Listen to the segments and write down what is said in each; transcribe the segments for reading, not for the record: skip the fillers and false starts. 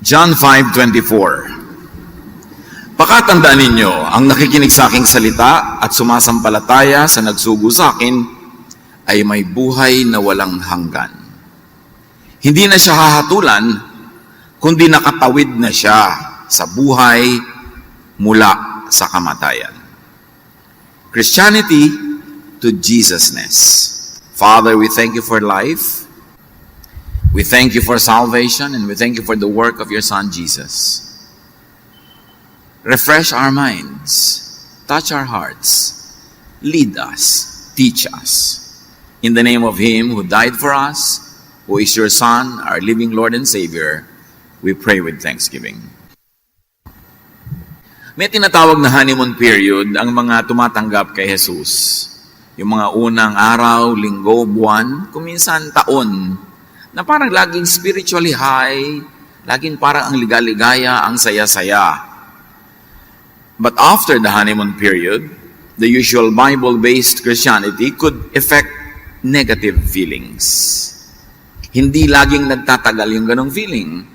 John 5:24. Pakatandaan ninyo, ang nakikinig sa aking salita at sumasampalataya sa nagsugo sa akin ay may buhay na walang hanggan. Hindi na siya hahatulan, kundi nakatawid na siya sa buhay mula sa kamatayan. Christianity to Jesusness. Father, we thank you for life. We thank you for salvation, and we thank you for the work of your Son, Jesus. Refresh our minds, touch our hearts, lead us, teach us. In the name of Him who died for us, who is your Son, our living Lord and Savior, we pray with thanksgiving. May tinatawag na honeymoon period ang mga tumatanggap kay Jesus. Yung mga unang araw, linggo, buwan, kuminsan taon, na parang laging spiritually high, laging parang ang ligaligaya, ang saya-saya. But after the honeymoon period, the usual Bible-based Christianity could affect negative feelings. Hindi laging nagtatagal yung ganong feeling.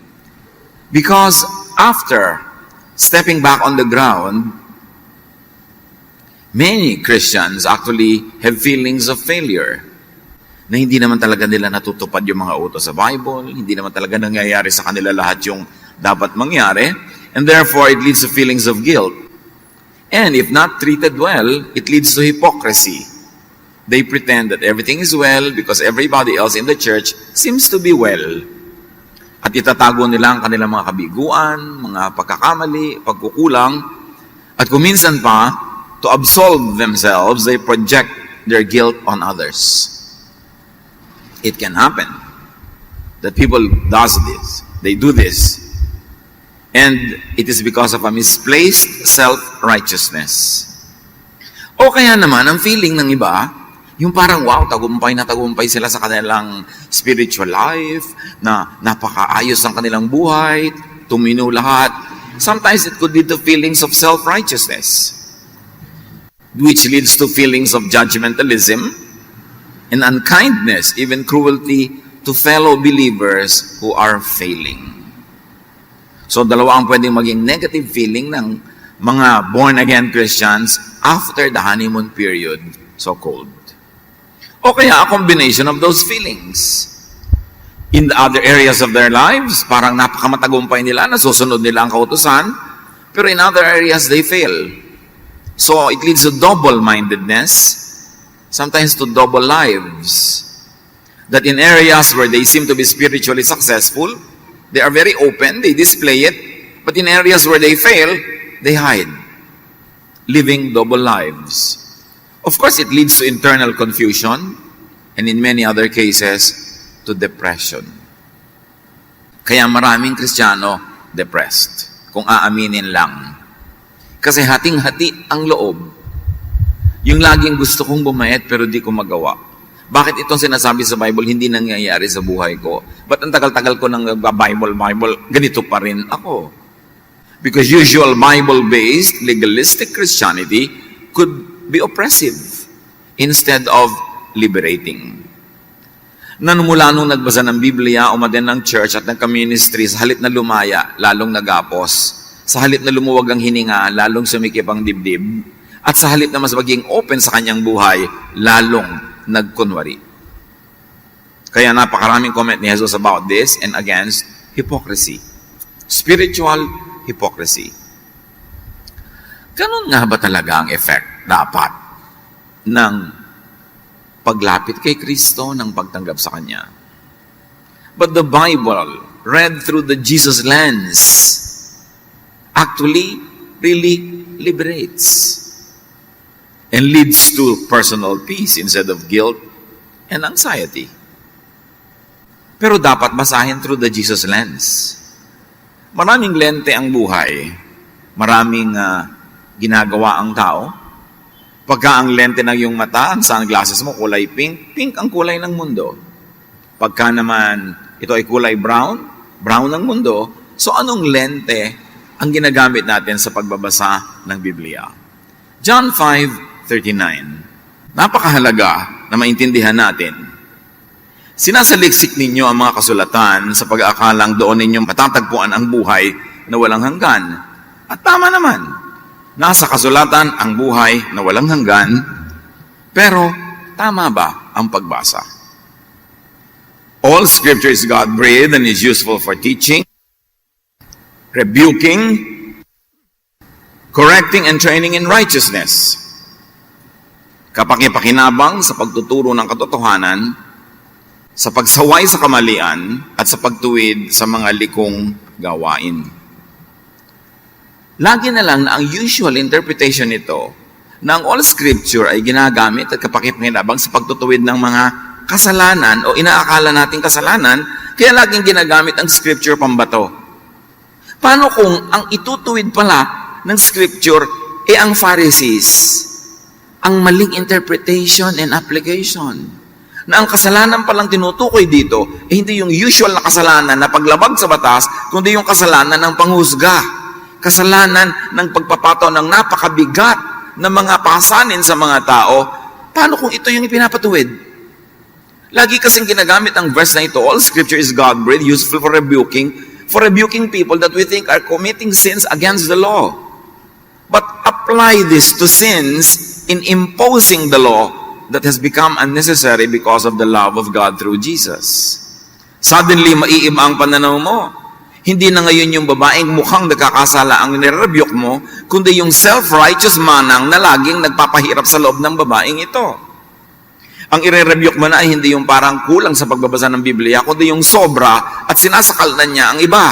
Because after stepping back on the ground, many Christians actually have feelings of failure. Na hindi naman talaga nila natutupad yung mga utos sa Bible, hindi naman talaga nangyayari sa kanila lahat yung dapat mangyari, and therefore it leads to feelings of guilt. And if not treated well, it leads to hypocrisy. They pretend that everything is well because everybody else in the church seems to be well. At itatago nila ang kanilang mga kabiguan, mga pagkakamali, pagkukulang, at kuminsan pa, to absolve themselves, they project their guilt on others. It can happen that people they do this, and it is because of a misplaced self-righteousness. O kaya naman, ang feeling ng iba, yung parang, wow, tagumpay na tagumpay sila sa kanilang spiritual life, na napakaayos ang kanilang buhay, tumino lahat. Sometimes it could lead to feelings of self-righteousness, which leads to feelings of judgmentalism, and unkindness, even cruelty to fellow believers who are failing. So, dalawa ang pwedeng maging negative feeling ng mga born-again Christians after the honeymoon period, so-called. O kaya a combination of those feelings. In the other areas of their lives, parang napakamatagumpay nila, nasusunod nila ang kautusan, pero in other areas, they fail. So, it leads to double-mindedness, sometimes to double lives. That in areas where they seem to be spiritually successful, they are very open, they display it, but in areas where they fail, they hide, living double lives. Of course, it leads to internal confusion, and in many other cases, to depression. Kaya maraming Kristiyano depressed, kung aaminin lang. Kasi hating-hati ang loob. Yung laging gusto kong bumayat pero di ko magawa. Bakit itong sinasabi sa Bible hindi nangyayari sa buhay ko? Ba't ang tagal-tagal ko nang Bible, ganito pa rin ako? Because usual Bible-based, legalistic Christianity could be oppressive instead of liberating. Nanumula nung nagbasa ng Biblia, umaten ng church at nagka-ministry, sa halip na lumaya, lalong nagapos. Sa halip na lumuwag ang hininga, lalong sumikip ang dibdib. At sa halip na mas maging open sa kanyang buhay, lalong nagkunwari. Kaya napakaraming comment ni Jesus about this and against hypocrisy. Spiritual hypocrisy. Ganun nga ba talaga ang effect dapat ng paglapit kay Kristo, ng pagtanggap sa Kanya? But the Bible, read through the Jesus lens, actually really liberates and leads to personal peace instead of guilt and anxiety. Pero dapat basahin through the Jesus lens. Maraming lente ang buhay. Maraming ginagawa ang tao. Pagka ang lente ng iyong mata, ang sunglasses mo kulay pink, pink ang kulay ng mundo. Pagka naman ito ay kulay brown, brown ang mundo. So anong lente ang ginagamit natin sa pagbabasa ng Biblia? John 5:39. Napakahalaga na maintindihan natin Sinasaliksik ninyo ang mga kasulatan sa pag-aakalang doon ninyong matatagpuan ang buhay na walang hanggan. At tama naman, nasa kasulatan ang buhay na walang hanggan, pero tama ba ang pagbasa? All scripture is God-breathed and is useful for teaching, rebuking, correcting, and training in righteousness. Kapakipakinabang sa pagtuturo ng katotohanan, sa pagsaway sa kamalian, at sa pagtuwid sa mga likong gawain. Lagi na lang na ang usual interpretation nito na ang all scripture ay ginagamit at kapakipakinabang sa pagtutuwid ng mga kasalanan o inaakala nating kasalanan, kaya laging ginagamit ang scripture pambato. Paano kung ang itutuwid pala ng scripture ang Pharisees? Ang maling interpretation and application. Na ang kasalanan palang tinutukoy dito, hindi yung usual na kasalanan na paglabag sa batas, kundi yung kasalanan ng panghusga. Kasalanan ng pagpapato ng napakabigat na mga pasanin sa mga tao. Paano kung ito yung ipinapatuwid? Lagi kasing ginagamit ang verse na ito, all scripture is God-breathed, useful for rebuking people that we think are committing sins against the law. But apply this to sins in imposing the law that has become unnecessary because of the love of God through Jesus. Suddenly, maiiba ang pananaw mo. Hindi na ngayon yung babaeng mukhang nagkakasala ang nire-rebuke mo, kundi yung self-righteous manang na laging nagpapahirap sa loob ng babaeng ito. Ang ire-rebuke mo na ay hindi yung parang kulang sa pagbabasa ng Biblia, kundi yung sobra at sinasakal na niya ang iba.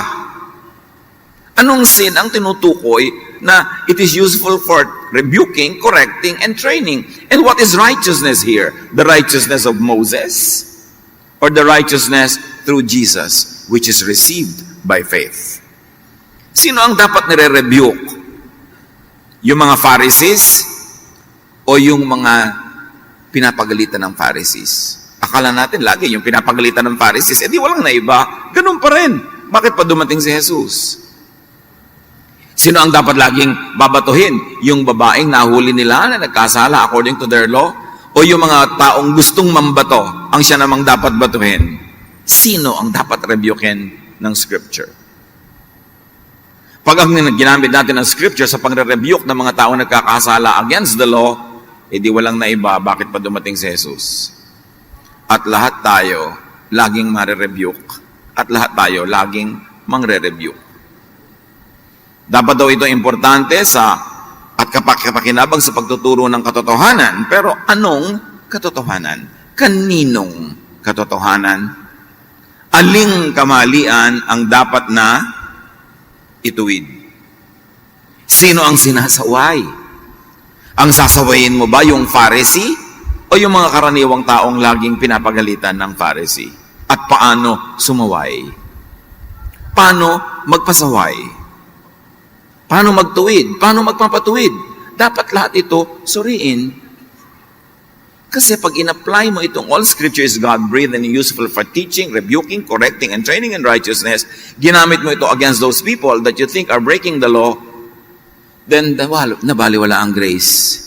Anong sin ang tinutukoy na it is useful for rebuking, correcting, and training? And what is righteousness here? The righteousness of Moses or the righteousness through Jesus, which is received by faith? Sino ang dapat nire-rebuke? Yung mga Pharisees o yung mga pinapagalitan ng Pharisees? Akala natin lagi yung pinapagalitan ng Pharisees, di walang naiba. Ganun pa rin. Bakit pa dumating si Jesus? Sino ang dapat laging babatuhin? Yung babaeng nahuli nila na nagkasala according to their law? O yung mga taong gustong mambato ang siya namang dapat batuhin? Sino ang dapat rebukin ng Scripture? Pag ang ginamit natin ng Scripture sa pagre-rebuke ng mga taong nagkakasala against the law, di walang naiba, bakit pa dumating si Jesus? At lahat tayo laging mare-rebuke. At lahat tayo laging mangre-rebuke. Dapat daw ito importante at kapakipakinabang sa pagtuturo ng katotohanan. Pero anong katotohanan? Kaninong katotohanan? Aling kamalian ang dapat na ituwid? Sino ang sinasaway? Ang sasawayin mo ba yung Pharisee o yung mga karaniwang taong laging pinapagalitan ng Pharisee? At paano sumaway? Paano magpasaway? Paano magtuwid? Paano magpapatuwid? Dapat lahat ito suriin. Kasi pag in-apply mo itong all scripture is God-breathed and useful for teaching, rebuking, correcting, and training in righteousness, ginamit mo ito against those people that you think are breaking the law, then nabaliwala ang grace.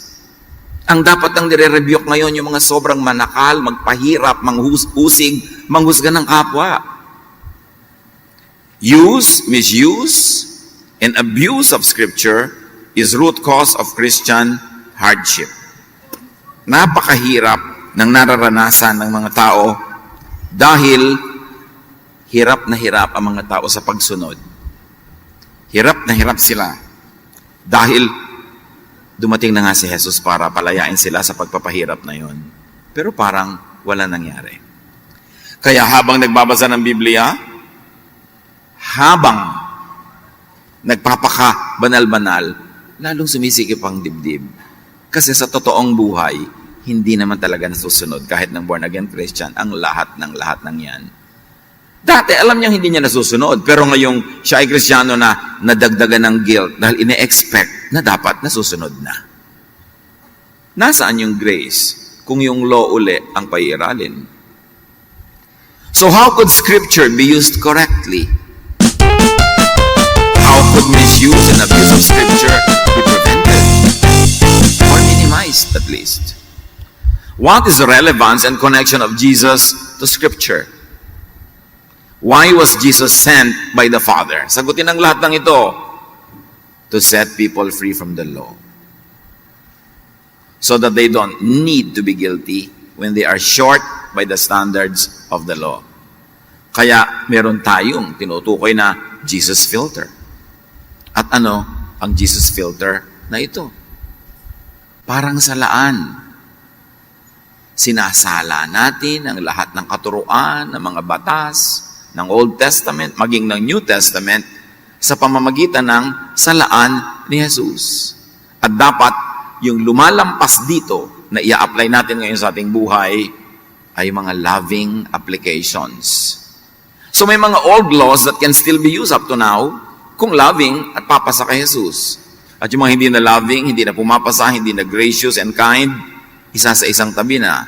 Ang dapat ang nire-rebuke ngayon yung mga sobrang manakal, magpahirap, manghusig, manghusga ng kapwa. Misuse, and abuse of Scripture is root cause of Christian hardship. Napakahirap ng nararanasan ng mga tao dahil hirap na hirap ang mga tao sa pagsunod. Hirap na hirap sila dahil dumating na nga si Jesus para palayain sila sa pagpapahirap na yon. Pero parang wala nangyari. Kaya habang nagbabasa ng Biblia, habang nagpapaka-banal-banal, lalong sumisikip ang dibdib. Kasi sa totoong buhay, hindi naman talaga nasusunod kahit ng born-again Christian ang lahat ng yan. Dati, alam niya hindi niya nasusunod. Pero ngayong siya ay Kristiyano na nadagdagan ng guilt dahil ine-expect na dapat nasusunod na. Nasaan yung grace kung yung law uli ang paiiralin? So how could Scripture be used correctly? How could misuse and abuse of Scripture be prevented? Or minimized at least? What is the relevance and connection of Jesus to to Scripture. Why was Jesus sent by the Father? Sagutin ang lahat ng ito. To set people free from the law. So that they don't need to be guilty when they are short by the standards of the law. Kaya meron tayong tinutukoy na Jesus filter. At ano ang Jesus filter na ito? Parang salaan. Sinasala natin ang lahat ng katuruan, ng mga batas, ng Old Testament, maging ng New Testament, sa pamamagitan ng salaan ni Jesus. At dapat yung lumalampas dito na i-apply natin ngayon sa ating buhay ay mga loving applications. So may mga old laws that can still be used up to now kung loving at papasa kay Jesus. At yung mga hindi na loving, hindi na pumapasa, hindi na gracious and kind, isa sa isang tabi na,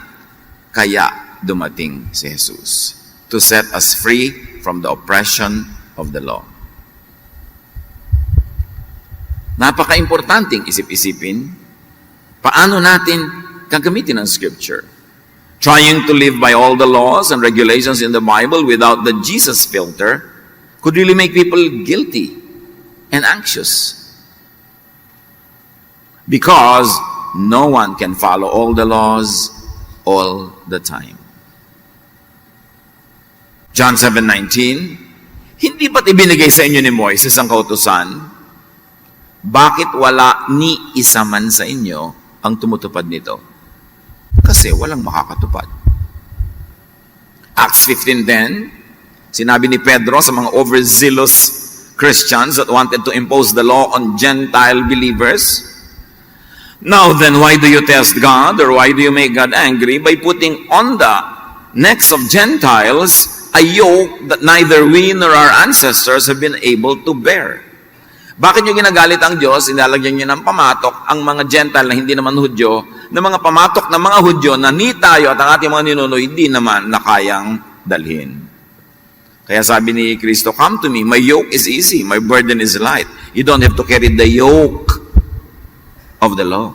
kaya dumating si Jesus to set us free from the oppression of the law. Napaka-importanting isip-isipin, paano natin gagamitin ang Scripture? Trying to live by all the laws and regulations in the Bible without the Jesus filter could really make people guilty and anxious. Because no one can follow all the laws all the time. John 7:19, hindi ba't ibinigay sa inyo ni Moises ang kautusan? Bakit wala ni isa man sa inyo ang tumutupad nito? Kasi walang makakatupad. Acts 15:10, sinabi ni Pedro sa mga overzealous Christians that wanted to impose the law on Gentile believers, now then, why do you test God, or why do you make God angry by putting on the necks of Gentiles a yoke that neither we nor our ancestors have been able to bear? Bakit nyo ginagalit ang Diyos? Inalagyan nyo ng pamatok ang mga Gentile na hindi naman Hudyo, na mga pamatok ng mga Hudyo na ni tayo at ang ating mga ninuno hindi naman nakayang dalhin. Kaya sabi ni Kristo, come to me, my yoke is easy, my burden is light. You don't have to carry the yoke of the law.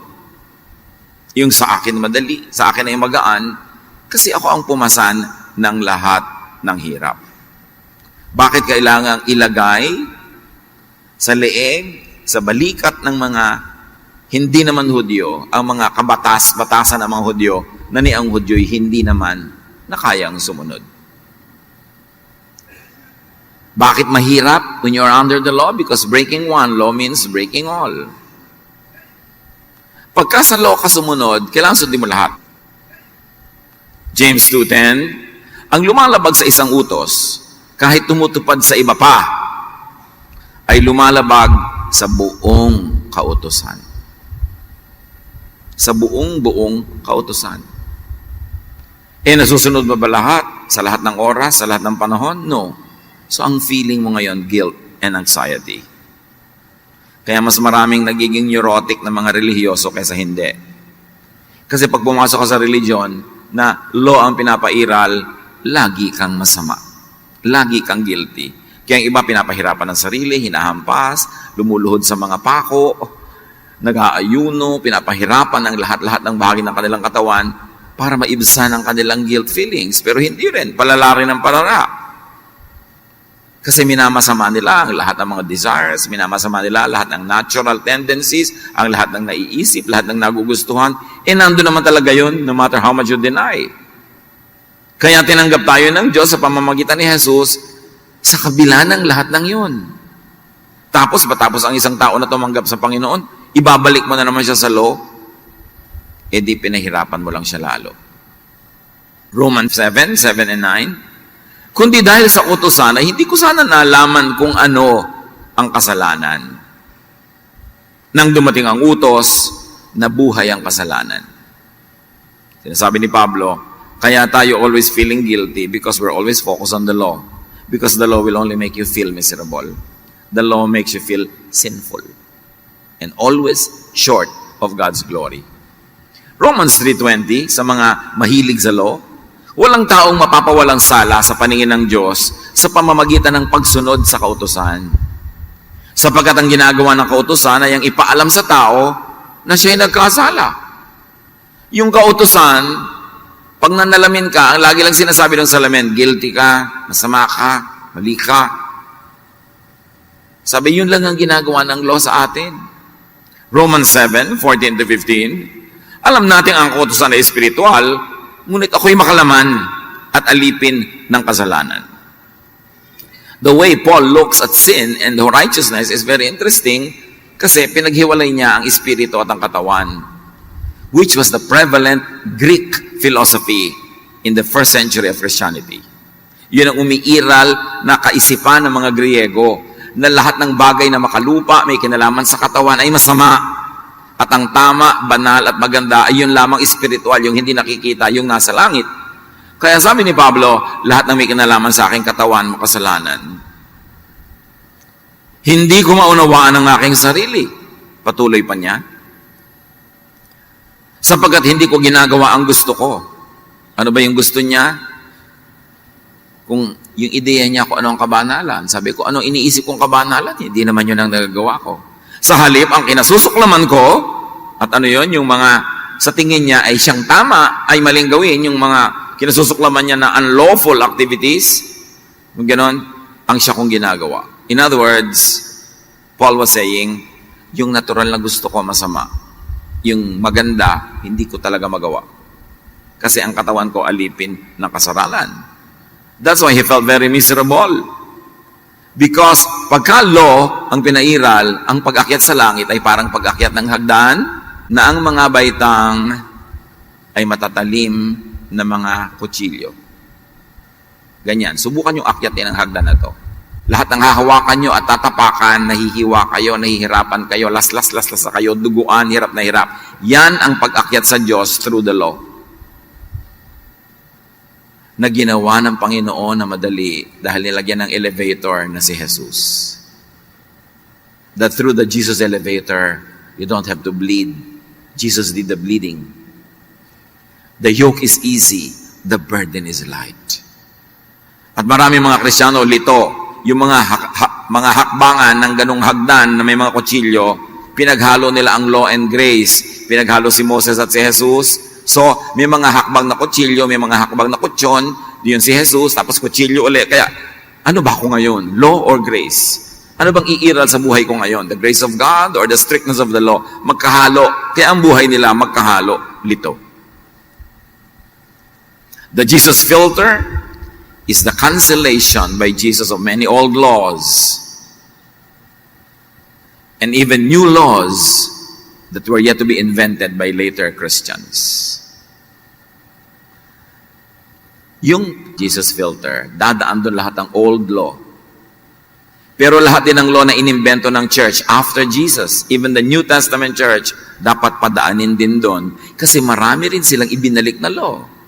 Yung sa akin madali, sa akin ay magaan, kasi ako ang pumasan ng lahat ng hirap. Bakit kailangang ilagay sa leeg, sa balikat ng mga hindi naman Hudyo, ang mga batasan ng mga Hudyo, na ni ang Hudyo'y hindi naman nakayang sumunod? Bakit mahirap when you are under the law? Because breaking one law means breaking all. Pagka sa law ka sumunod, kailangan sundin mo lahat. James 2:10, ang lumalabag sa isang utos, kahit tumutupad sa iba pa, ay lumalabag sa buong kautusan. Sa buong kautusan. Nasusunod mo ba lahat? Sa lahat ng oras? Sa lahat ng panahon? No. So ang feeling mo ngayon, guilt and anxiety. Kaya mas maraming nagiging neurotic na mga relihiyoso kaysa hindi. Kasi pag pumasok ka sa religion na law ang pinapairal, lagi kang masama. Lagi kang guilty. Kaya ang iba pinapahirapan ng sarili, hinahampas, lumuluhod sa mga pako, nag-aayuno, pinapahirapan ang lahat-lahat ng bahagi ng kanilang katawan para maibsan ang kanilang guilt feelings. Pero hindi rin, palala rin ang palala. Kasi minamasama nila ang lahat ng mga desires, minamasama nila lahat ng natural tendencies, ang lahat ng naiisip, lahat ng nagugustuhan. Nandun naman talaga yun, no matter how much you deny. Kaya tinanggap tayo ng Diyos sa pamamagitan ni Jesus sa kabila ng lahat ng yun. Tapos, matapos ang isang tao na tumanggap sa Panginoon, ibabalik mo na naman siya sa law, di pinahirapan mo lang siya lalo. Romans 7:7 and 9, kundi dahil sa utusan ay hindi ko sana nalaman kung ano ang kasalanan. Nang dumating ang utos, nabuhay ang kasalanan. Sinasabi ni Pablo, kaya tayo always feeling guilty because we're always focused on the law. Because the law will only make you feel miserable. The law makes you feel sinful. And always short of God's glory. Romans 3:20, sa mga mahilig sa law, walang taong mapapawalang sala sa paningin ng Diyos sa pamamagitan ng pagsunod sa kautusan. Sapagkat ang ginagawa ng kautusan ay ang ipaalam sa tao na siya'y nagkasala. Yung kautusan, Pag nanalamin ka, ang lagi lang sinasabi ng salamin, guilty ka, masama ka, mali ka. Sabi, yun lang ang ginagawa ng law sa atin. Romans 7:14-15, alam natin ang kautusan ay espiritual, ngunit ako'y makalaman at alipin ng kasalanan. The way Paul looks at sin and righteousness is very interesting kasi pinaghiwalay niya ang espiritu at ang katawan, which was the prevalent Greek philosophy in the first century of Christianity. Yun ang umiiral na kaisipan ng mga Griego na lahat ng bagay na makalupa, may kinalaman sa katawan ay masama. At ang tama, banal at maganda ay yun lamang espiritual, yung hindi nakikita, yung nasa langit. Kaya sabi ni Pablo, lahat ng may kinalaman sa aking katawan, makasalanan. Hindi ko maunawaan ang aking sarili. Patuloy pa niya. Sapagkat hindi ko ginagawa ang gusto ko. Ano ba yung gusto niya? Kung yung ideya niya kung ano ang kabanalan. Sabi ko, ano iniisip kong kabanalan? Hindi naman yun ang nagagawa ko. Sa halip, ang kinasusuklaman ko, at ano yun, yung mga sa tingin niya ay siyang tama, ay maling gawin, yung mga kinasusuklaman niya na unlawful activities, yung ganon, ang siya kong ginagawa. In other words, Paul was saying, yung natural na gusto ko masama. Yung maganda, hindi ko talaga magawa. Kasi ang katawan ko alipin ng kasalanan. That's why he felt very miserable. Because pagka-law ang pinairal, ang pag-akyat sa langit ay parang pag-akyat ng hagdan na ang mga baitang ay matatalim na mga kutsilyo. Ganyan. Subukan yung akyatin ang hagdan na to. Lahat ng hahawakan nyo at tatapakan, nahihiwa kayo, nahihirapan kayo, laslas na kayo, duguan, hirap na hirap. Yan ang pag-akyat sa Diyos through the law. Na ginawa ng Panginoon na madali dahil nilagyan ng elevator na si Jesus. That through the Jesus elevator, you don't have to bleed. Jesus did the bleeding. The yoke is easy, the burden is light. At marami mga Kristiyano, lito, yung mga hakbangan ng ganung hagdan na may mga kutsilyo, pinaghalo nila ang law and grace. Pinaghalo si Moses at si Jesus. So, may mga hakbang na kutsilyo, may mga hakbang na kutsyon, yun si Jesus, tapos kutsilyo ulit. Kaya, ano ba ako ngayon? Law or grace? Ano bang iiral sa buhay ko ngayon? The grace of God or the strictness of the law? Magkahalo. Kaya ang buhay nila, magkahalo. Lito. The Jesus filter is the cancellation by Jesus of many old laws and even new laws that were yet to be invented by later Christians. Yung Jesus filter, dadaan doon lahat ng old law. Pero lahat din ng law na inimbento ng church after Jesus, even the New Testament church, dapat padaanin din doon kasi marami rin silang ibinalik na law.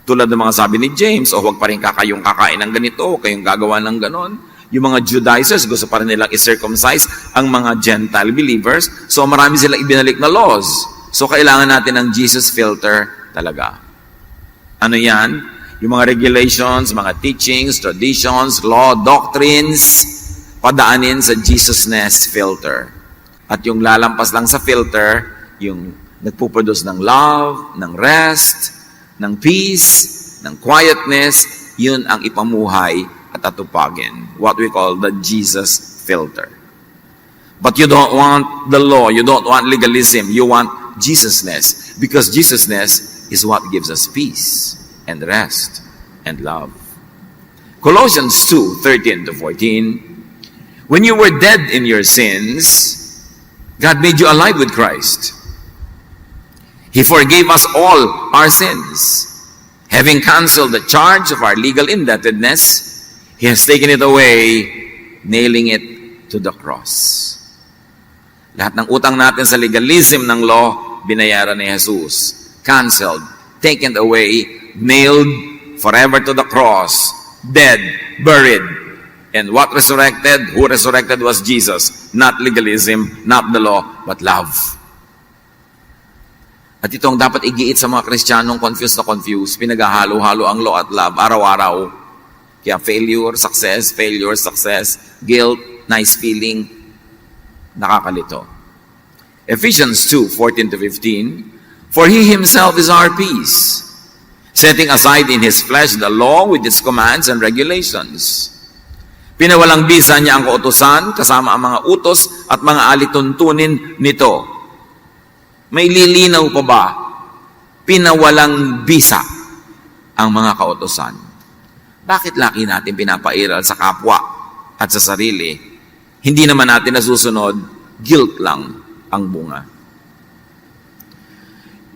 Tulad ng mga sabi ni James, huwag pa rin kayong kakain ng ganito, huwag kayong gagawa ng ganon. Yung mga Judaizers, gusto pa rin nilang i-circumcise ang mga Gentile believers. So marami silang ibinalik na laws. So kailangan natin ng Jesus filter talaga. Ano yan? Yung mga regulations, mga teachings, traditions, law, doctrines, padaanin sa Jesusness filter. At yung lalampas lang sa filter, yung nagpuproduce ng love, ng rest, ng peace, ng quietness, yun ang ipamuhay at atupagin. What we call the Jesus filter. But you don't want the law, you don't want legalism, you want Jesusness. Because Jesusness is what gives us peace and rest and love. Colossians 2:13-14, when you were dead in your sins, God made you alive with Christ. He forgave us all our sins. Having canceled the charge of our legal indebtedness, He has taken it away, nailing it to the cross. Lahat ng utang natin sa legalism ng law, binayaran ni Jesus. Canceled, taken away, nailed forever to the cross, dead, buried. And what resurrected? Who resurrected was Jesus. Not legalism, not the law, but love. At ito ang dapat igiit sa mga Kristiyanong confused, pinaghahalo-halo ang law at love, araw-araw. Kaya failure, success, guilt, nice feeling, nakakalito. Ephesians 2:14-15, for He Himself is our peace, setting aside in his flesh the law with its commands and regulations. Pinawalang bisa niya ang kautusan kasama ang mga utos at mga alituntunin nito. May lilinaw pa ba? Pinawalang bisa ang mga kautusan. Bakit laki natin pinapairal sa kapwa at sa sarili? Hindi naman natin nasusunod, guilt lang ang bunga.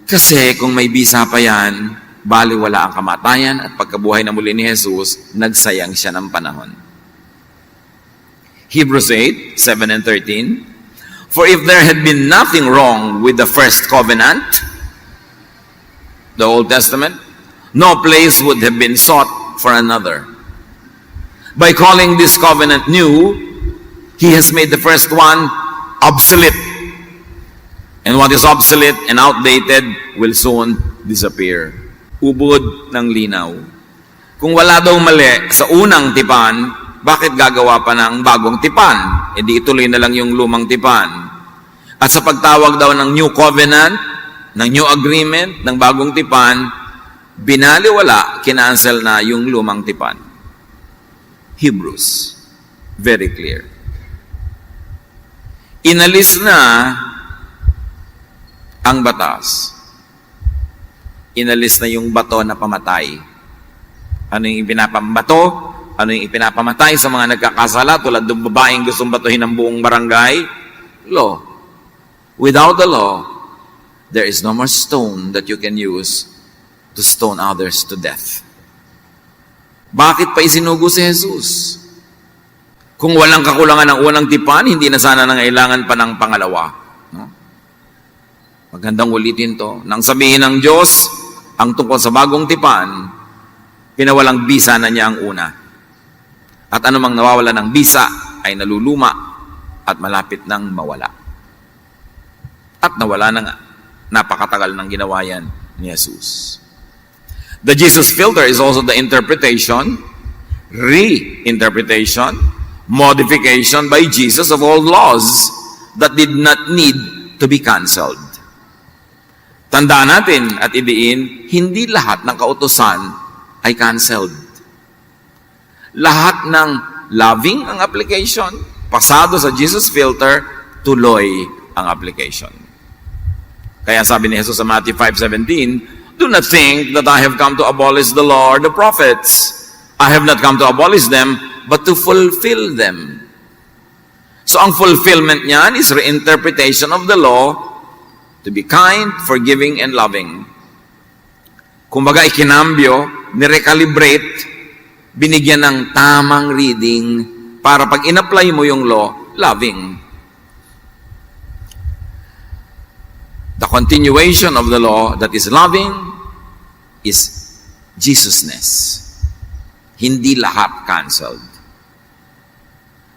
Kasi kung may bisa pa yan, baliwala ang kamatayan at pagkabuhay na muli ni Jesus, nagsayang siya ng panahon. Hebrews 8, 7 and 13. For if there had been nothing wrong with the first covenant, the Old Testament, no place would have been sought for another. By calling this covenant new, he has made the first one obsolete. And what is obsolete and outdated will soon disappear. Ubod ng linaw. Kung wala daw mali sa unang tipan, bakit gagawa pa ng bagong tipan? E di ituloy na lang yung lumang tipan. At sa pagtawag daw ng new covenant, ng new agreement, ng bagong tipan, binaliwala, kinancel na yung lumang tipan. Hebrews, very clear. Inalis na ang batas. Inalis na yung bato na pamatay. Ano yung ipinapambato? Ano yung ipinapamatay sa mga nagkakasala tulad ng babaeng gustong batuhin ng buong barangay? Law. Without the law, there is no more stone that you can use to stone others to death. Bakit pa isinugo si Jesus? Kung walang kakulangan ng unang tipan, hindi na sana nangailangan pa ng pangalawa. No? Magandang ulitin to. Nang sabihin ng Diyos, ang tungkol sa bagong tipan, pinawalang bisa na niya ang una. At anumang nawawala ng bisa ay naluluma at malapit nang mawala. At nawala na nga. Napakatagal ng ginawa yan ni Jesus. The Jesus filter is also the interpretation, reinterpretation, modification by Jesus of all laws that did not need to be canceled. Tandaan natin at idiin, hindi lahat ng kautusan ay canceled. Lahat ng loving ang application, pasado sa Jesus filter, tuloy ang application. Kaya sabi ni Jesus sa Matthew 5:17, do not think that I have come to abolish the law or the prophets. I have not come to abolish them, but to fulfill them. So ang fulfillment niyan is reinterpretation of the law to be kind, forgiving, and loving. Kumbaga, ikinambyo, nirecalibrate, binigyan ng tamang reading para pag in-apply mo yung law, loving. The continuation of the law that is loving is Jesusness. Hindi lahat canceled.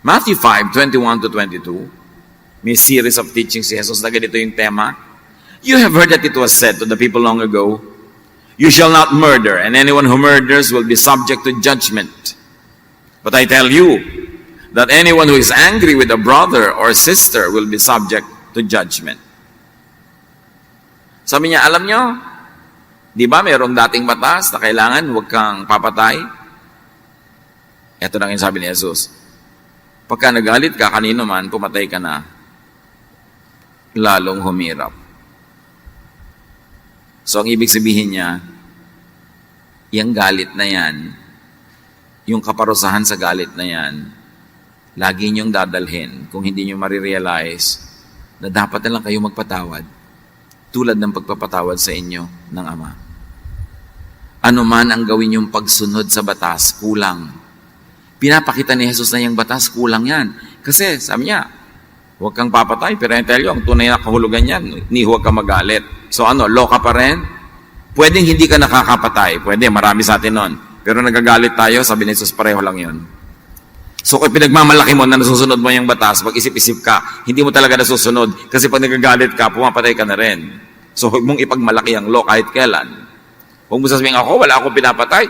Matthew 5:21 to 22, may series of teachings si Jesus na ganito yung tema. You have heard that it was said to the people long ago, you shall not murder, and anyone who murders will be subject to judgment. But I tell you that anyone who is angry with a brother or sister will be subject to judgment. Sabi niya, alam nyo, di ba mayroong dating batas na kailangan huwag kang papatay? Ito na yung sabi ni Jesus. Pagka nagalit ka, kanino man, pumatay ka na, lalong humirap. So, ang ibig sabihin niya, yung galit na yan, yung kaparusahan sa galit na yan, lagi niyong dadalhin kung hindi niyo marirealize na dapat na lang kayo magpatawad tulad ng pagpapatawad sa inyo ng Ama. Ano man ang gawin yung pagsunod sa batas, kulang. Pinapakita ni Jesus na yung batas, kulang yan. Kasi, sabi niya, huwag kang papatay, pero I tell you, ang tunay na kahulugan yan, ni huwag kang magalit. So law ka pa rin? Pwedeng hindi ka nakakapatay. Pwede, marami sa atin nun. Pero nagagalit tayo, sabi ni Jesus, pareho lang yun. So kung pinagmamalaki mo na nasusunod mo yung batas, pag isip-isip ka, hindi mo talaga nasusunod. Kasi pag nagagalit ka, pumapatay ka na rin. So huwag mong ipagmalaki ang law kahit kailan. Huwag mo sasabihin ako, wala akong pinapatay.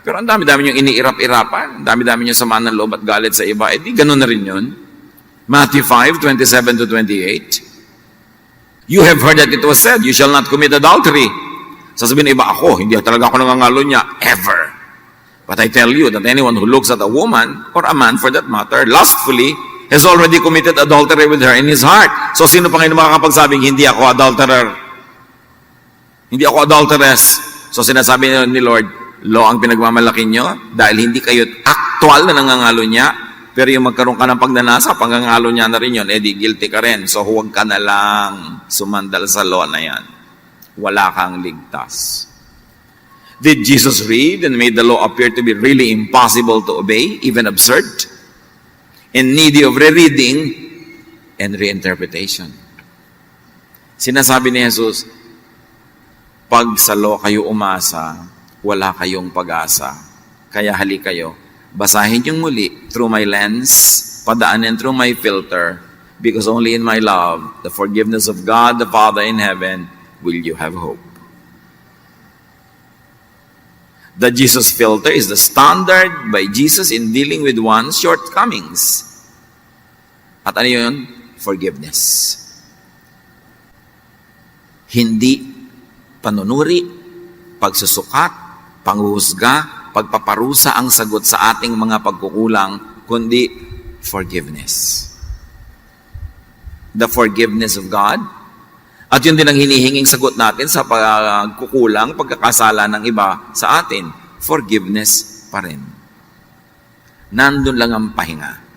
Pero ang dami-dami yung iniirap-irapan. Ang dami-dami yung sama ng loob at galit sa iba. Eh di ganun na rin yun. Matthew 5:27 to 28. You have heard that it was said, you shall not commit adultery. Sasabihin na iba, ako, hindi talaga ako nangangalo niya, ever. But I tell you that anyone who looks at a woman, or a man for that matter, lustfully, has already committed adultery with her in his heart. So sino pa ngayon makakapagsabing, hindi ako adulterer? Hindi ako adulteress. So sinasabi ni Lord, lo ang pinagmamalaki nyo, dahil hindi kayo actual na nangangalo niya, pero yung magkaroon ka ng pagnanasa, panggangalo niya na rin yun, di guilty ka rin. So huwag ka na lang sumandal sa law na yan. Wala kang ligtas. Did Jesus read and made the law appear to be really impossible to obey, even absurd, and needy of rereading and reinterpretation? Sinasabi ni Jesus, pag sa law kayo umasa, wala kayong pag-asa. Kaya hali kayo, basahin yung muli through my lens, padaanin through my filter, because only in my love, the forgiveness of God the Father in heaven, will you have hope. The Jesus filter is the standard by Jesus in dealing with one's shortcomings. At ano yun? Forgiveness. Hindi panunuri, pagsusukat, panghuhusga, pagpaparusa ang sagot sa ating mga pagkukulang, kundi forgiveness. The forgiveness of God. At yun din ang hinihinging sagot natin sa pagkukulang, pagkakasala ng iba sa atin. Forgiveness pa rin. Nandun lang ang pahinga.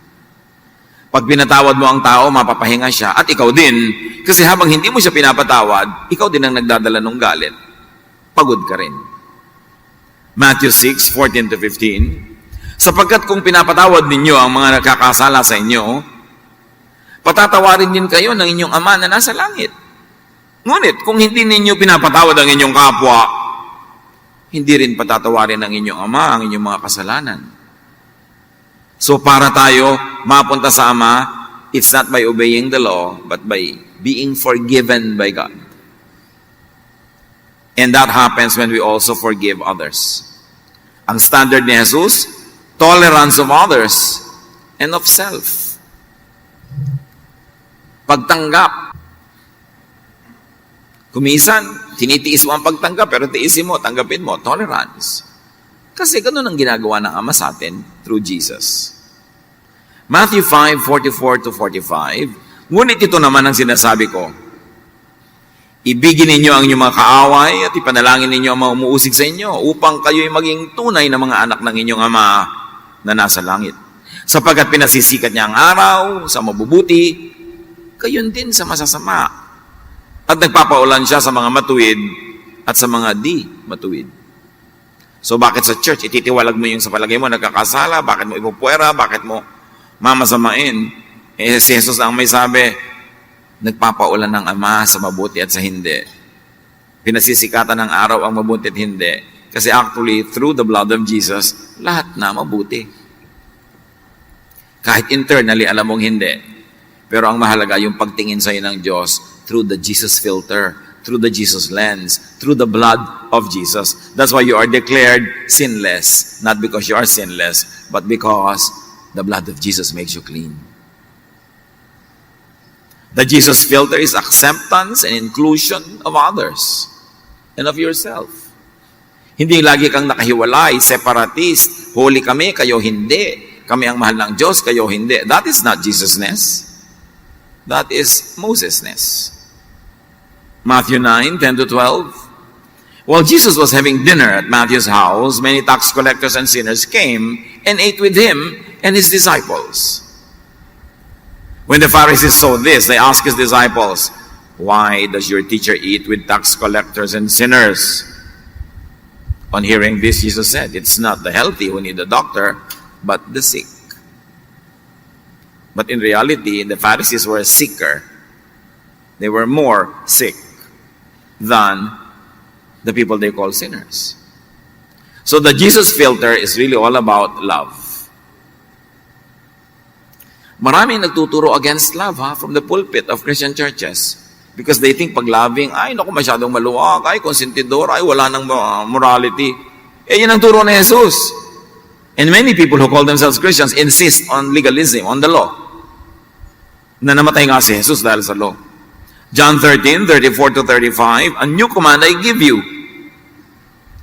Pag pinatawad mo ang tao, mapapahinga siya. At ikaw din, kasi habang hindi mo siya pinapatawad, ikaw din ang nagdadala ng galit. Pagod ka rin. Matthew 6:14-15, sapagkat kung pinapatawad ninyo ang mga nakakasala sa inyo, patatawarin din kayo ng inyong Ama na nasa langit. Ngunit, kung hindi ninyo pinapatawad ang inyong kapwa, hindi rin patatawarin ng inyong Ama ang inyong mga kasalanan. So para tayo mapunta sa Ama, it's not by obeying the law, but by being forgiven by God. And that happens when we also forgive others. Ang standard ni Jesus, tolerance of others and of self. Pagtanggap. Kumisan, tinitiis mo ang pagtanggap, pero tiisin mo, tanggapin mo, tolerance. Kasi ganun ang ginagawa ng Ama sa atin through Jesus. Matthew 5:44-45, ngunit ito naman ang sinasabi ko, ibigin ninyo ang inyong mga kaaway at ipanalangin ninyo ang mga umuusig sa inyo upang kayo'y maging tunay na mga anak ng inyong Ama na nasa langit. Sapagkat pinasisikat niya ang araw sa mabubuti, gayon din sa masasama. At nagpapaulan siya sa mga matuwid at sa mga di matuwid. So bakit sa church, ititiwalag mo yung sa palagay mo, nagkakasala, bakit mo ipupuwera, bakit mo mamasamain? Si Jesus ang may sabi, nagpapaulan ng Ama sa mabuti at sa hindi. Pinasisikatan ng araw ang mabuti at hindi. Kasi actually, through the blood of Jesus, lahat na mabuti. Kahit internally, alam mong hindi. Pero ang mahalaga, yung pagtingin sa'yo ng Diyos through the Jesus filter, through the Jesus lens, through the blood of Jesus. That's why you are declared sinless. Not because you are sinless, but because the blood of Jesus makes you clean. The Jesus filter is acceptance and inclusion of others and of yourself. Hindi lagi kang nakahiwalay, separatist, holy kami, kayo hindi. Kami ang mahal ng Diyos, kayo hindi. That is not Jesusness. That is Mosesness. Matthew 9:10-12. While Jesus was having dinner at Matthew's house, many tax collectors and sinners came and ate with him and his disciples. When the Pharisees saw this, they asked his disciples, "Why does your teacher eat with tax collectors and sinners?" On hearing this, Jesus said, "It's not the healthy who need a doctor, but the sick." But in reality, the Pharisees were sicker. They were more sick than the people they call sinners. So the Jesus filter is really all about love. Maraming nagtuturo against love from the pulpit of Christian churches. Because they think pag loving, ay naku masyadong maluwag, ay konsentidor, ay wala nang morality. Yun ang turo ni Jesus. And many people who call themselves Christians insist on legalism, on the law. Na namatay nga si Jesus dahil sa law. John 13:34-35, a new command I give you,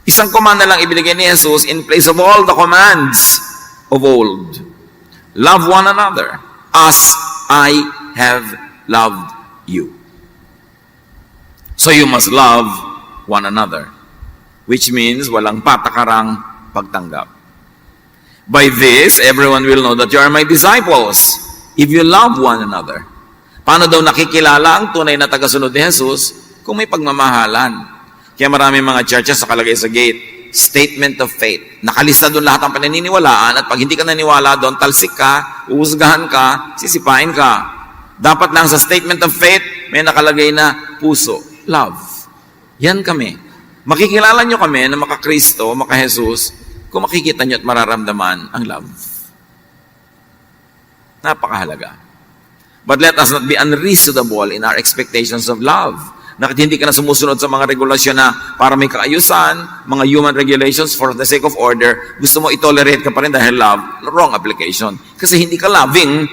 Isang command na lang ibinigay ni Jesus in place of all the commands of old. Love one another as I have loved you. So you must love one another, which means walang patakarang pagtanggap. By this, everyone will know that you are my disciples if you love one another. Paano daw nakikilala ang tunay na tagasunod ni Jesus kung may pagmamahalan? Kaya maraming mga churches nakalagay sa gate, statement of faith. Nakalista doon lahat ang pananiniwalaan at pag hindi ka naniwala doon, talsik ka, uusgahan ka, sisipain ka. Dapat lang sa statement of faith, may nakalagay na puso, love. Yan kami. Makikilala nyo kami na maka-Kristo, maka-Jesus, kung makikita nyo at mararamdaman ang love. Napakahalaga. But let us not be unreasonable in our expectations of love. Nakit hindi ka na sumusunod sa mga regulasyon na para may kaayusan, mga human regulations for the sake of order, gusto mo itolerate ka pa rin dahil love, wrong application. Kasi hindi ka loving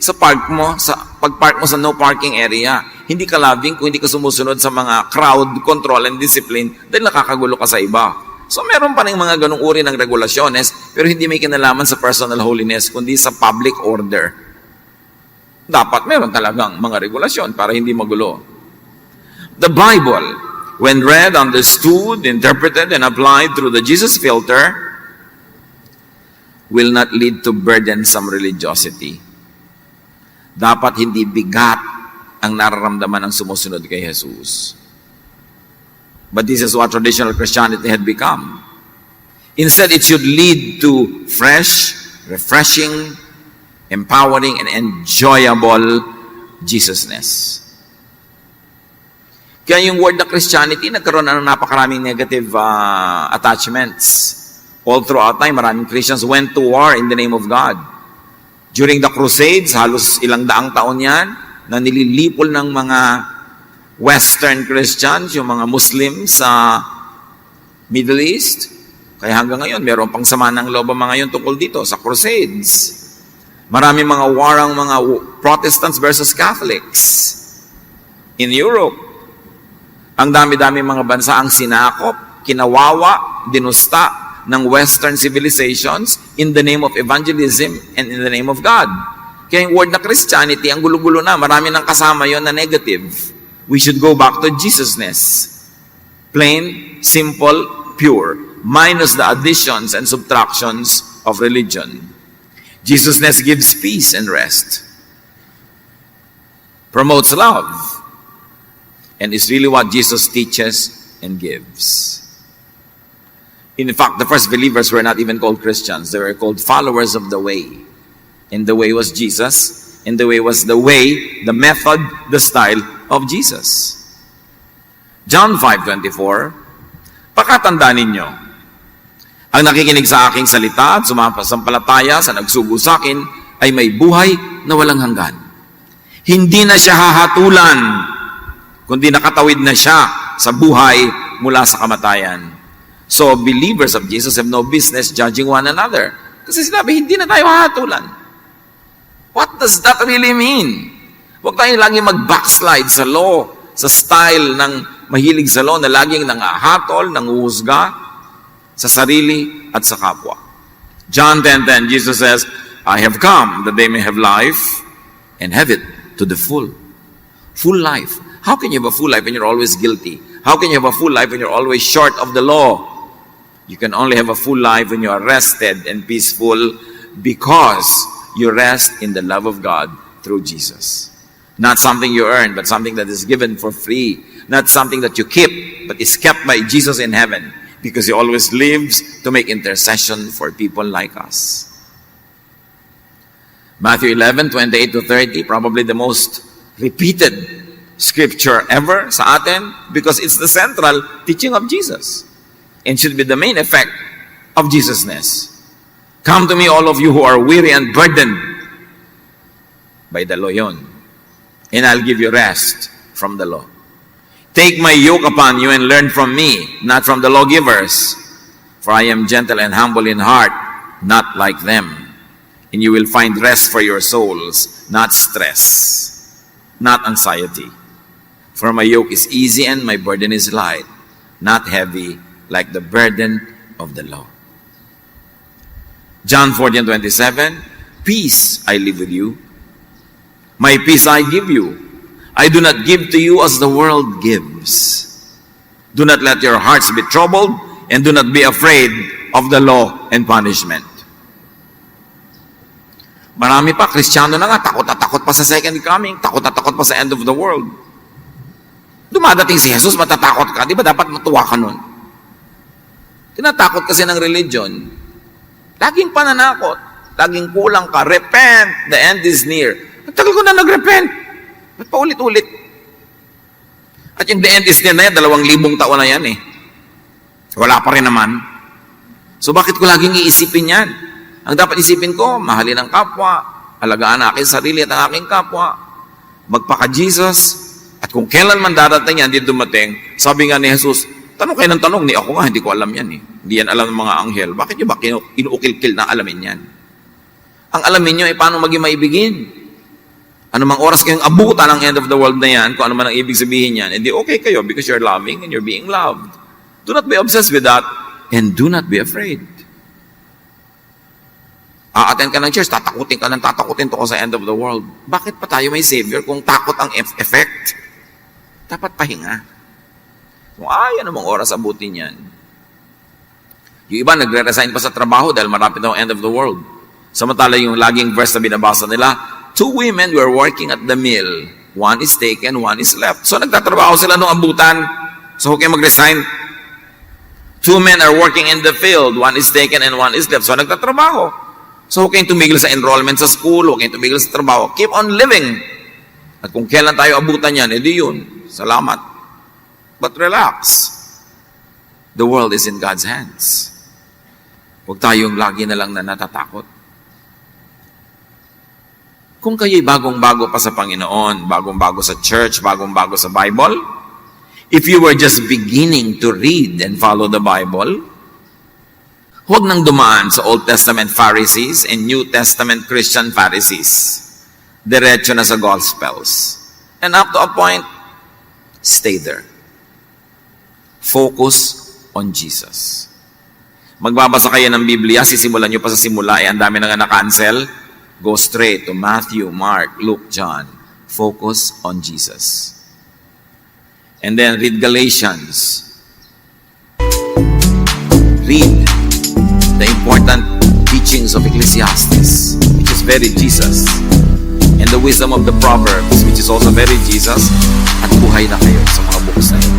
sa park mo, sa pag-park mo sa no parking area. Hindi ka loving kung hindi ka sumusunod sa mga crowd control and discipline dahil nakakagulo ka sa iba. So meron pa rin mga ganung uri ng regulasyones pero hindi may kinalaman sa personal holiness kundi sa public order. Dapat meron talagang mga regulasyon para hindi magulo. The Bible, when read, understood, interpreted, and applied through the Jesus filter, will not lead to burdensome religiosity. Dapat hindi bigat ang nararamdaman ng sumusunod kay Jesus. But this is what traditional Christianity had become. Instead, it should lead to fresh, refreshing, empowering, and enjoyable Jesusness. Kaya yung word na Christianity, nagkaroon ng napakaraming negative attachments. All throughout time, maraming Christians went to war in the name of God. During the Crusades, halos ilang daang taon yan, na nililipol ng mga Western Christians, yung mga Muslims sa Middle East. Kaya hanggang ngayon, meron pang sama ng loob ang mga yun tungkol dito sa Crusades. Maraming mga war ang mga Protestants versus Catholics. In Europe, ang dami-dami mga bansa ang sinakop, kinawawa, dinusta ng Western civilizations in the name of evangelism and in the name of God. Kaya yung word na Christianity, ang gulo-gulo na, marami nang kasama yon na negative. We should go back to Jesusness. Plain, simple, pure, minus the additions and subtractions of religion. Jesusness gives peace and rest, promotes love, and is really what Jesus teaches and gives. In fact, the first believers were not even called Christians. They were called followers of the way. And the way was Jesus. And the way was the way, the method, the style of Jesus. John 5:24, pakatandaan ninyo, ang nakikinig sa aking salita at sumasampalataya sa nagsugo sa akin ay may buhay na walang hanggan. Hindi na siya hahatulan, kundi nakatawid na siya sa buhay mula sa kamatayan. So, believers of Jesus have no business judging one another. Kasi sinabi, hindi na tayo hahatulan. What does that really mean? Huwag tayong laging mag-backslide sa law, sa style ng mahilig sa law na laging nangahatol, nanguhusga sa sarili at sa kapwa. John 10:10, Jesus says, I have come that they may have life and have it to the full. Full life. How can you have a full life when you're always guilty? How can you have a full life when you're always short of the law? You can only have a full life when you are rested and peaceful because you rest in the love of God through Jesus. Not something you earn, but something that is given for free. Not something that you keep, but is kept by Jesus in heaven because He always lives to make intercession for people like us. Matthew 11:28-30, probably the most repeated scripture ever sa atin because it's the central teaching of Jesus and should be the main effect of Jesusness. Come to me, all of you who are weary and burdened by the law yun, and I'll give you rest from the law. Take my yoke upon you and learn from me, not from the lawgivers, for I am gentle and humble in heart, not like them. And you will find rest for your souls, not stress, not anxiety. For my yoke is easy and my burden is light, not heavy like the burden of the law. John 14:27, peace I leave with you. My peace I give you. I do not give to you as the world gives. Do not let your hearts be troubled, and do not be afraid of the law and punishment. Marami pa, Kristiyano na nga, takot na takot pa sa second coming, takot na takot pa sa end of the world. Dumadating si Jesus, matatakot ka. Di ba dapat matuwa ka nun? Tinatakot kasi ng religion. Laging pananakot. Laging kulang ka. Repent. The end is near. Ang tagal ko na nag-repent. Ba't pa ulit-ulit? At yung the end is near na yan, 2,000 taon na yan eh. Wala pa rin naman. So bakit ko laging iisipin yan? Ang dapat isipin ko, mahalin ang kapwa, alagaan ang aking sarili at ang aking kapwa, magpaka-Jesus, at kung kailan man darating yan, hindi dumating, sabi nga ni Jesus, tanong kayo ng tanong, ni ako nga, hindi ko alam yan eh. Hindi yan alam ng mga anghel. Bakit nyo ba inuukil-kil na alamin yan? Ang alamin nyo ay paano maging maibigin. Ano mang oras kayong abutan ang end of the world na yan, kung ano man ang ibig sabihin yan, edi okay kayo because you're loving and you're being loved. Do not be obsessed with that, and do not be afraid. A-attend ka ng church, tatakutin to ko sa end of the world. Bakit pa tayo may Savior kung takot ang effect? Dapat pahinga. Kung ano mong oras abutin yan. Yung iba nagre-resign pa sa trabaho dahil marapit na ang end of the world. Samantala yung laging verse na binabasa nila, 2 women were working at the mill. One is taken, one is left. So nagtatrabaho sila nung abutan. So huwag kayo mag-resign. 2 men are working in the field. One is taken and one is left. So nagtatrabaho. So huwag kayong tumigil sa enrollment sa school, huwag kayong tumigil sa trabaho. Keep on living. At kung kailan tayo abutan yan, edi yun. Salamat. But relax. The world is in God's hands. Huwag tayong lagi na lang na natatakot. Kung kayo'y bagong-bago pa sa Panginoon, bagong-bago sa church, bagong-bago sa Bible, if you were just beginning to read and follow the Bible, huwag nang dumaan sa Old Testament Pharisees and New Testament Christian Pharisees. Diretso na sa Gospels. And up to a point, stay there. Focus on Jesus. Magbabasa kayo ng Biblia, sisimulan nyo pa sa simula, ang dami na nga na-cancel. Go straight to Matthew, Mark, Luke, John. Focus on Jesus. And then read Galatians. Read the important teachings of Ecclesiastes, which is very Jesus, and the wisdom of the Proverbs, which is also very Jesus, at buhay na kayo sa mga books na yun.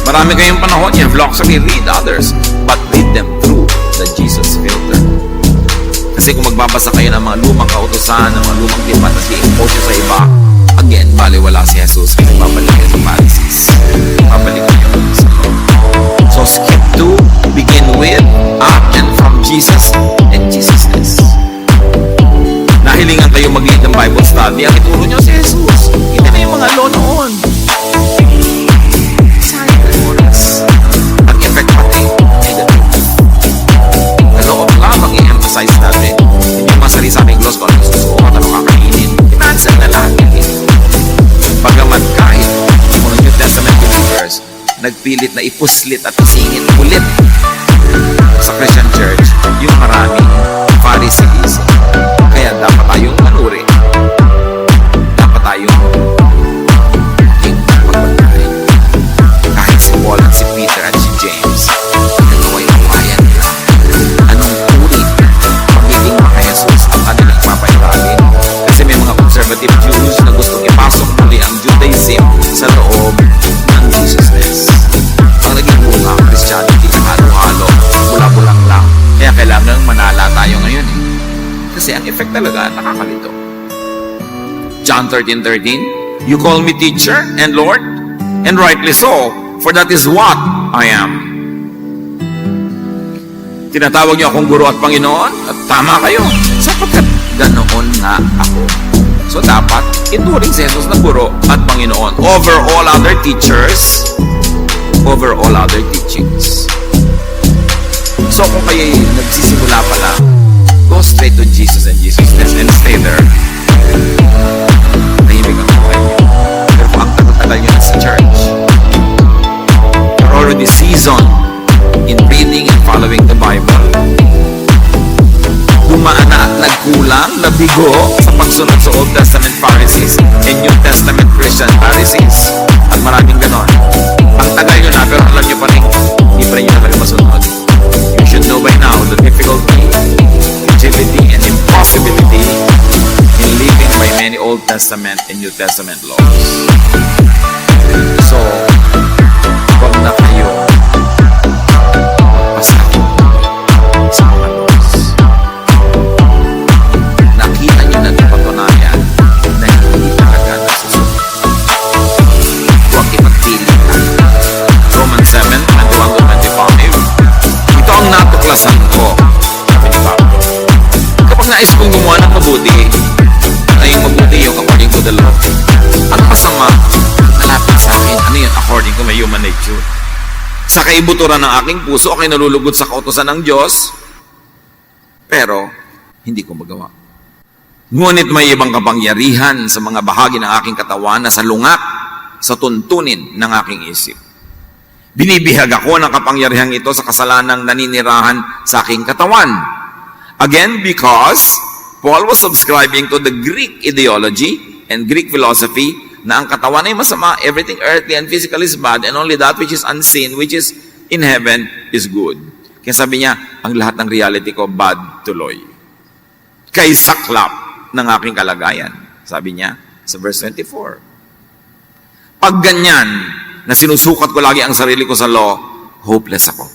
Marami kayong panahon, you have luxury, read others, but read them through the Jesus filter. Kasi kung magbabasa kayo ng mga lumang kautusan, ng mga lumang tipat at i-impose nyo sa iba, again, baliwala si Jesus, kaya babalik kayo sa Pharisees. Babalik kayo sa Lord. So skip 2, begin with, and from Jesus and Jesusness. Nahilingan kayo mag-lead ng Bible study, ang ituro nyo si Jesus. Hindi na yung mga law noon. Sayang na oras. Ang effect pati, negative. The law of love ang i-emphasize natin. Hindi yung masari-sabing close con, gusto ko ano kakainin. I-cancel na lang. Bagamat kahit mga New Testament believers, nagpilit na ipuslit at isingit ulit sa Christian Church yung maraming Pharisees. Kaya dapat tayong manuri. Dapat tayong maging magbantay. Kahit si Paul at si Peter at si James, nagawa yung bayan nila. Anong uri pagiging mga Jesus ang kanilang papairalin? Kasi may mga conservative Jews na gustong ipasok muli ang Judaism sa loob ng Jesusness. Ang naging bunga ang Christianity, halo-halo, bula-bulang lang. Kaya kailangan manala tayo ngayon eh. Kasi ang effect talaga nakakalito. John 13:13, you call me teacher and Lord, and rightly so, for that is what I am. Tinatawag niyo akong guro at Panginoon, at tama kayo, sapagkat ganoon nga ako. So dapat ituring si Jesus na guro at Panginoon over all other teachers, over all other teachings. So kung kayo nagsisimula pala, go straight to Jesus and Jesusness and stay there. Nahimig ang buhay niyo. Pero kung ang tagal-tagal nyo na sa church, you're already seasoned sumusunod sa Old Testament Pharisees and New Testament Christian Pharisees. At maraming ganon. Ang tagal nyo na, pero alam nyo pa rin, hindi pa rin nyo talaga masunod. You should know by now the difficulty, futility, and impossibility in living by many Old Testament and New Testament laws. So, wag na kayo magpasakit sa mga laws. Nakita nyo na patunayan na hindi talaga nasusunod. Huwag ipagpili. Romans 7:21-25. Ito ang natuklasan ko. Sabi ni Pablo. Kapag nais kong gumawa ng mabuti, ay yung mabuti yung according to the law. Ang masama, malapit sa akin. Ano yun? According to my human nature. Sa kaibuturan ng aking puso, ako'y nalulugod sa kautusan ng Diyos, pero hindi ko magawa. Ngunit may ibang kapangyarihan sa mga bahagi ng aking katawan na salungat sa tuntunin ng aking isip. Binibihag ako ng kapangyarihang ito sa kasalanang naninirahan sa aking katawan. Again, because Paul was subscribing to the Greek ideology and Greek philosophy na ang katawan ay masama, everything earthly and physical is bad, and only that which is unseen, which is in heaven, is good. Kaya sabi niya, ang lahat ng reality ko, bad tuloy. Kay saklap ng aking kalagayan. Sabi niya sa verse 24. Pag ganyan, na sinusukat ko lagi ang sarili ko sa law, hopeless ako.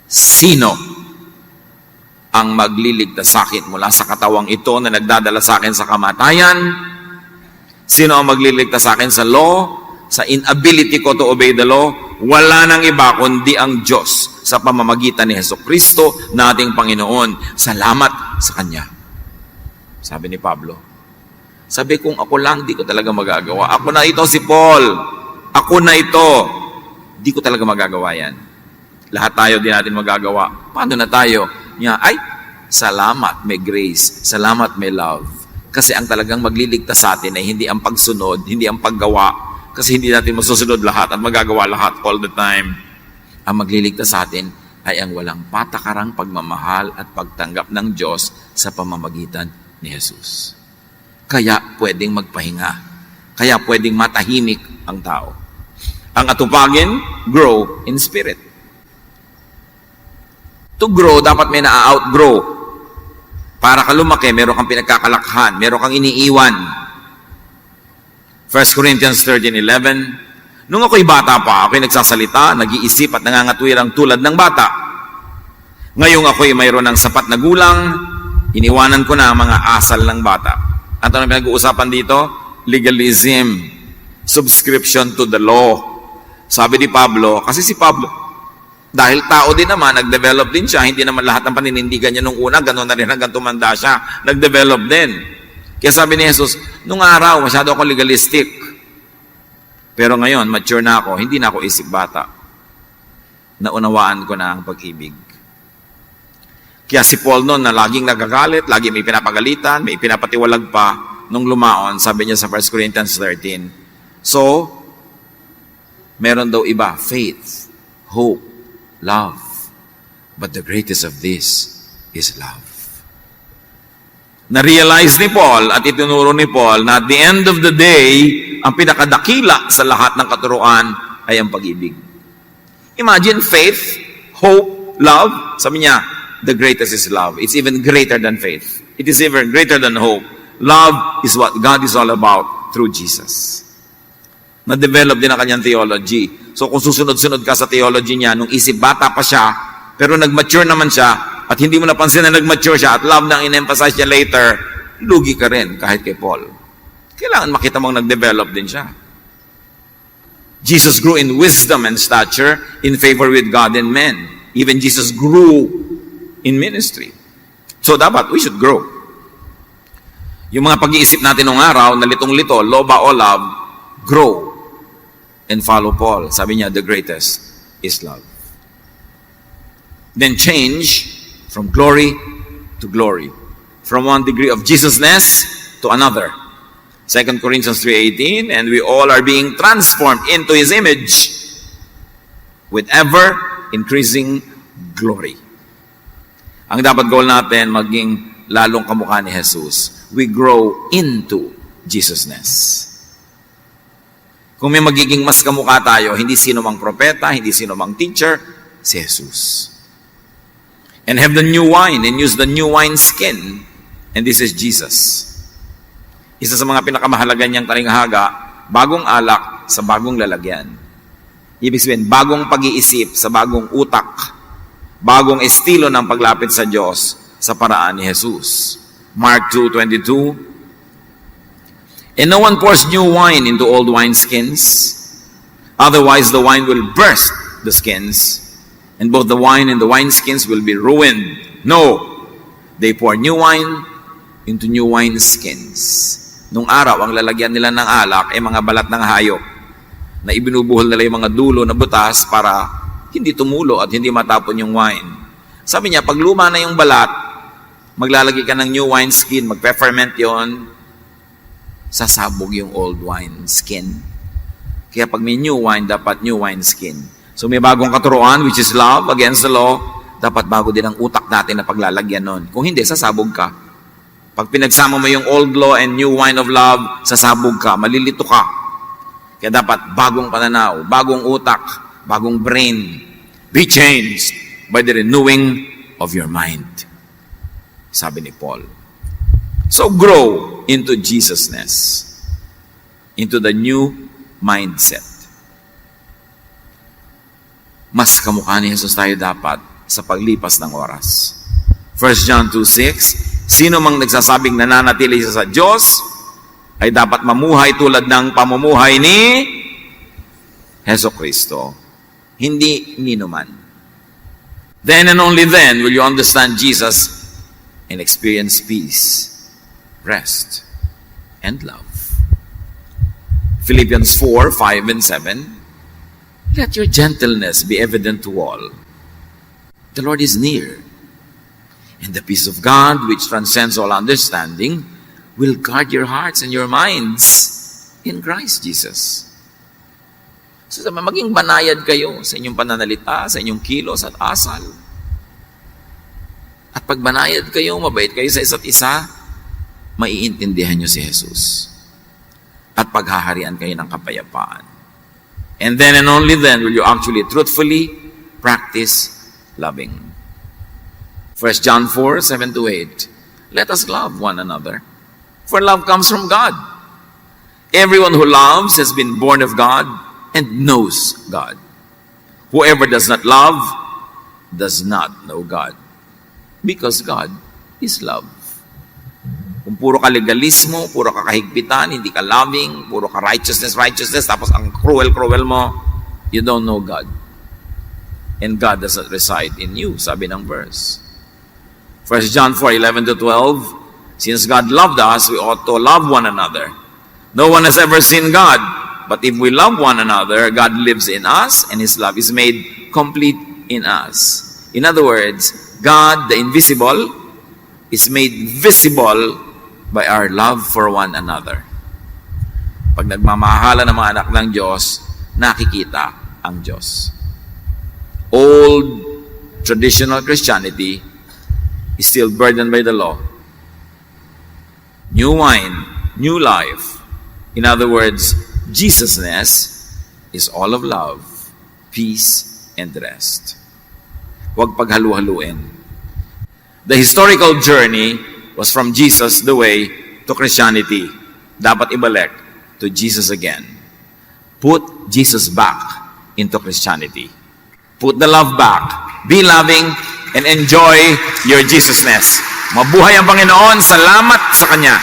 Sino ang magliligtas sa akin mula sa katawang ito na nagdadala sa akin sa kamatayan? Sino ang magliligtas sa akin sa law? Sa inability ko to obey the law? Wala nang iba kundi ang Diyos sa pamamagitan ni Jesucristo na ating Panginoon. Salamat sa Kanya. Sabi ni Pablo. Sabi kung ako lang, di ko talaga magagawa. Ako na ito si Paul. Ako na ito. Di ko talaga magagawa yan. Lahat tayo din natin magagawa. Paano na tayo? Ay, salamat may grace. Salamat may love. Kasi ang talagang magliligtas sa atin ay hindi ang pagsunod, hindi ang paggawa. Kasi hindi natin masusunod lahat at magagawa lahat all the time. Ang magliligtas sa atin ay ang walang patakarang pagmamahal at pagtanggap ng Diyos sa pamamagitan ni Jesus. Kaya pwedeng magpahinga. Kaya pwedeng matahimik ang tao. Ang atupagin, grow in spirit. To grow, dapat may na-outgrow. Para ka lumaki, meron kang pinagkakalakhan, meron kang iniiwan. 1 Corinthians 13:11. Nung ako'y bata pa, ako'y nagsasalita, nag-iisip at nangangatwirang tulad ng bata. Ngayong ako'y mayroon ng sapat na gulang, iniwanan ko na ang mga asal ng bata. At ano pinag-uusapan dito? Legalism. Subscription to the law. Sabi ni Pablo, kasi si Pablo, dahil tao din naman, nag-develop din siya, hindi naman lahat ng paninindigan niya nung una, gano'n na rin hanggang tumanda siya, nag-develop din. Kaya sabi ni Jesus, nung araw, masyado ako legalistic. Pero ngayon, mature na ako, hindi na ako isip bata. Naunawaan ko na ang pag-ibig. Kaya si Paul noon na laging nagagalit, lagi may pinapagalitan, may pinapatiwalag pa, nung lumaon, sabi niya sa 1 Corinthians 13. So, meron daw iba, faith, hope, love. But the greatest of this is love. Na-realize ni Paul at itinuro ni Paul na at the end of the day, ang pinakadakila sa lahat ng katuruan ay ang pag-ibig. Imagine faith, hope, love. Sabi niya, the greatest is love. It's even greater than faith. It is even greater than hope. Love is what God is all about through Jesus. Na-develop din ang kanyang theology. So kung susunod-sunod ka sa theology niya, nung isip bata pa siya, pero nag-mature naman siya, at hindi mo napansin na nag-mature siya, at love nang in-emphasize niya later, lugi ka rin kahit kay Paul. Kailangan makita mong nag-develop din siya. Jesus grew in wisdom and stature, in favor with God and men. Even Jesus grew in ministry. So dapat, we should grow. Yung mga pag-iisip natin nung araw, na litong-lito, law ba o love, grow and follow Paul. Sabi niya, the greatest is love. Then change from glory to glory. From one degree of Jesusness to another. 2 Corinthians 3:18, and we all are being transformed into His image with ever increasing glory. Ang dapat goal natin, maging lalong kamukha ni Jesus. we grow into Jesusness. Kung may magiging mas kamukha tayo, hindi sino mang propeta, hindi sino mang teacher, si Jesus. And have the new wine and use the new wine skin. And this is Jesus. Isa sa mga pinakamahalaga niyang talinghaga, bagong alak sa bagong lalagyan. Ibig sabihin, bagong pag-iisip sa bagong utak, bagong estilo ng paglapit sa Diyos sa paraan ni Jesus. Mark 2:22. And no one pours new wine into old wineskins, otherwise the wine will burst the skins, and both the wine and the wineskins will be ruined. No, they pour new wine into new wineskins. Nung araw, ang lalagyan nila ng alak ay mga balat ng hayop na ibinubuhol nila yung mga dulo na butas para hindi tumulo at hindi matapon yung wine. Sabi niya, pag luma na yung balat, maglalagay ka ng new wine skin, magpe-ferment yon, sasabog yung old wine skin. Kaya pag may new wine, dapat new wine skin. So may bagong katuruan, which is love against the law, dapat bago din ang utak natin na paglalagyan nun. Kung hindi, sasabog ka. Pag pinagsama mo yung old law and new wine of love, sasabog ka, malilito ka. Kaya dapat bagong pananaw, bagong utak, bagong brain. Be changed by the renewing of your mind. Sabi ni Paul. So grow into Jesusness, into the new mindset. Mas kamukha ni Jesus tayo dapat sa paglipas ng oras. 1 John 2:6, sino mang nagsasabing nananatili siya sa Diyos, ay dapat mamuhay tulad ng pamumuhay ni Jesucristo. Hindi ninuman. Then and only then will you understand Jesus and experience peace, rest, and love. Philippians 4:5 and 7, let your gentleness be evident to all. The Lord is near. And the peace of God, which transcends all understanding, will guard your hearts and your minds in Christ Jesus. So, maging banayad kayo sa inyong pananalita, sa inyong kilos at asal. At pag banayad kayo, mabait kayo sa isa't isa, maiintindihan nyo si Jesus. At paghaharian kayo ng kapayapaan. And then and only then will you actually truthfully practice loving. 1 John 4:7-8. Let us love one another, for love comes from God. Everyone who loves has been born of God and knows God. Whoever does not love does not know God, because God is love. Kung puro ka legalismo, puro ka kahigpitan, hindi ka loving, puro ka righteousness, tapos ang cruel mo, you don't know God. And God doesn't reside in you, sabi ng verse. 1 John 4:11-12, since God loved us, we ought to love one another. No one has ever seen God, but if we love one another, God lives in us, and His love is made complete in us. In other words, God, the invisible, is made visible by our love for one another. Pag nagmamahala ng mga anak ng Diyos, nakikita ang Diyos. Old, traditional Christianity is still burdened by the law. New wine, new life. In other words, Jesusness is all of love, peace, and rest. Huwag paghalu-haluin. The historical journey was from Jesus the way to Christianity. Dapat ibalik to Jesus again. Put Jesus back into Christianity. Put the love back. Be loving and enjoy your Jesusness. Mabuhay ang Panginoon. Salamat sa Kanya.